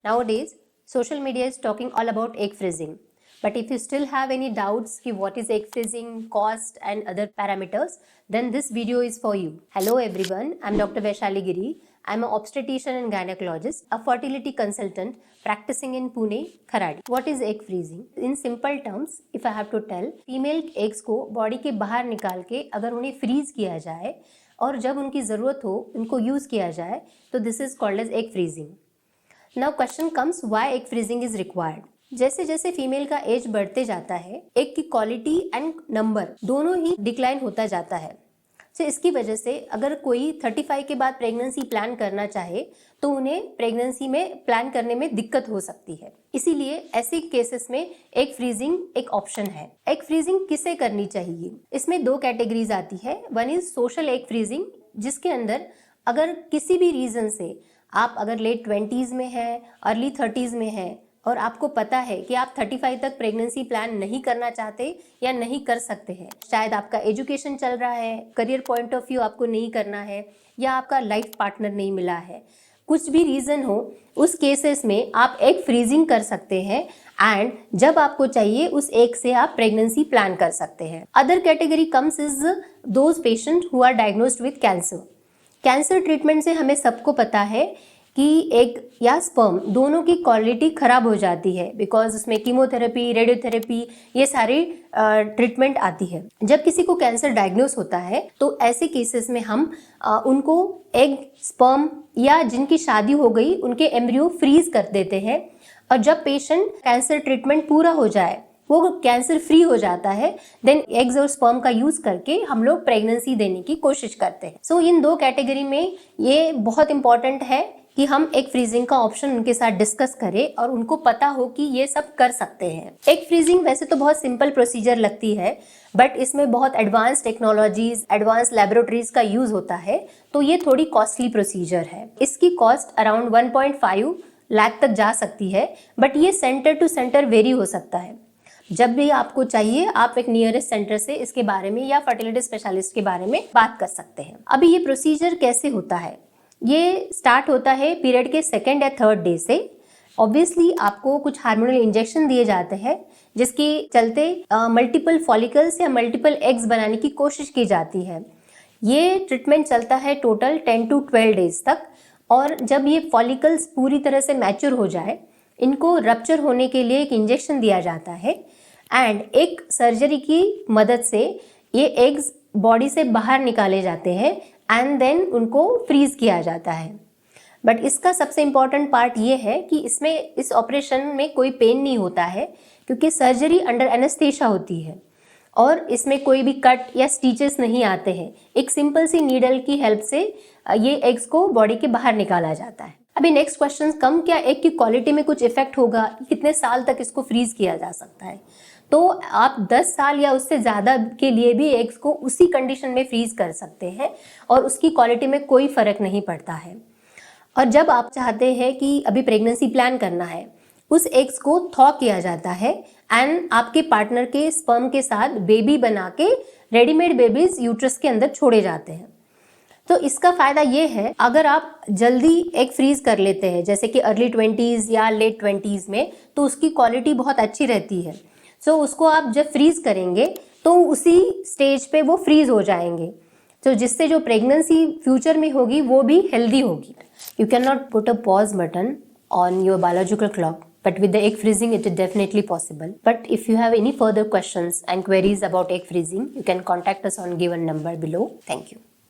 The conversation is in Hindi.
Nowadays, social media is talking all about egg freezing. But if you still have any doubts ki what is egg freezing, cost and other parameters, then this video is for you. Hello everyone, I'm Dr. Vaishali Giri. I'm an obstetrician and gynecologist, a fertility consultant practicing in Pune, Kharadi. What is egg freezing? In simple terms, if I have to tell, female eggs को body के बाहर निकाल के अगर उन्हें freeze किया जाए और जब उनकी ज़रूरत हो उनको यूज़ किया जाए तो this is called as egg freezing. Now question comes why egg freezing is required. जैसे जैसे फीमेल का एज बढ़ते जाता है एग की क्वालिटी एंड नंबर दोनों ही डिक्लाइन होता जाता है. तो इसकी वजह से अगर कोई 35 के बाद प्रेगनेंसी प्लान करना चाहे तो उन्हें प्रेगनेंसी में प्लान करने में दिक्कत हो सकती है. इसीलिए ऐसे केसेस में एग फ्रीजिंग एक ऑप्शन है. एग फ्रीजिंग किसे करनी चाहिए? इसमें दो कैटेगरीज आती है. One is social egg freezing, जिसके अंदर अगर किसी भी रीजन से आप अगर लेट 20s में हैं, अर्ली 30s में हैं और आपको पता है कि आप 35 तक प्रेगनेंसी प्लान नहीं करना चाहते या नहीं कर सकते हैं, शायद आपका एजुकेशन चल रहा है, करियर पॉइंट ऑफ व्यू आपको नहीं करना है या आपका लाइफ पार्टनर नहीं मिला है, कुछ भी रीज़न हो, उस केसेस में आप एग फ्रीजिंग कर सकते हैं एंड जब आपको चाहिए उस एग से आप प्रेगनेंसी प्लान कर सकते हैं. Other category comes is those patient who are diagnosed with cancer. Cancer treatment से हमें सबको पता है कि एग या स्पर्म दोनों की क्वालिटी ख़राब हो जाती है बिकॉज उसमें कीमोथेरेपी, रेडियोथेरेपी ये सारी ट्रीटमेंट आती है. जब किसी को कैंसर डायग्नोस होता है तो ऐसे केसेस में हम उनको एग, स्पर्म या जिनकी शादी हो गई उनके एम्ब्रियो फ्रीज कर देते हैं और जब पेशेंट कैंसर ट्रीटमेंट पूरा हो जाए, वो कैंसर फ्री हो जाता है, देन एग्स और स्पर्म का यूज करके हम लोग प्रेगनेंसी देने की कोशिश करते हैं. सो इन दो कैटेगरी में ये बहुत इंपॉर्टेंट है कि हम एग फ्रीजिंग का ऑप्शन उनके साथ डिस्कस करें और उनको पता हो कि ये सब कर सकते हैं. एग फ्रीजिंग वैसे तो बहुत सिंपल प्रोसीजर लगती है बट इसमें बहुत एडवांस टेक्नोलॉजीज, एडवांस लैबोरेटरीज का यूज होता है तो ये थोड़ी कॉस्टली प्रोसीजर है. इसकी कॉस्ट अराउंड 1.5 लाख तक जा सकती है बट ये सेंटर टू सेंटर वेरी हो सकता है. जब भी आपको चाहिए आप एक नियरेस्ट सेंटर से इसके बारे में या फर्टिलिटी स्पेशलिस्ट के बारे में बात कर सकते हैं. अभी ये प्रोसीजर कैसे होता है? ये स्टार्ट होता है पीरियड के 2nd या 3rd डे से. ऑब्वियसली आपको कुछ हार्मोनल इंजेक्शन दिए जाते हैं जिसके चलते मल्टीपल फॉलिकल्स या मल्टीपल एग्स बनाने की कोशिश की जाती है. ये ट्रीटमेंट चलता है टोटल 10 to 12 डेज तक और जब ये फॉलिकल्स पूरी तरह से मैच्योर हो जाए इनको रप्चर होने के लिए एक इंजेक्शन दिया जाता है एंड एक सर्जरी की मदद से ये एग्स बॉडी से बाहर निकाले जाते हैं एंड देन उनको फ्रीज किया जाता है. बट इसका सबसे इम्पॉर्टेंट पार्ट ये है कि इसमें इस ऑपरेशन में कोई पेन नहीं होता है क्योंकि सर्जरी अंडर एनेस्थेसिया होती है और इसमें कोई भी कट या स्टिचेस नहीं आते हैं. एक सिंपल सी नीडल की हेल्प से ये एग्स को बॉडी के बाहर निकाला जाता है. अभी नेक्स्ट क्वेश्चन कम, क्या एग की क्वालिटी में कुछ इफेक्ट होगा? कितने साल तक इसको फ्रीज किया जा सकता है? तो आप 10 साल या उससे ज़्यादा के लिए भी एग्स को उसी कंडीशन में फ्रीज कर सकते हैं और उसकी क्वालिटी में कोई फ़र्क नहीं पड़ता है. और जब आप चाहते हैं कि अभी प्रेगनेंसी प्लान करना है, उस एग्स को थॉ किया जाता है एंड आपके पार्टनर के स्पर्म के साथ बेबी बना के रेडीमेड बेबीज यूट्रस के अंदर छोड़े जाते हैं. तो इसका फ़ायदा ये है अगर आप जल्दी एग फ्रीज कर लेते हैं जैसे कि अर्ली 20s या लेट 20s में तो उसकी क्वालिटी बहुत अच्छी रहती है. सो उसको आप जब फ्रीज करेंगे तो उसी स्टेज पे वो फ्रीज हो जाएंगे तो जिससे जो प्रेगनेंसी फ्यूचर में होगी वो भी हेल्दी होगी. You can not put a pause button on your biological clock but with the egg freezing it is definitely possible. But if you have any further questions and queries about egg freezing, you can contact us on given number below. Thank you.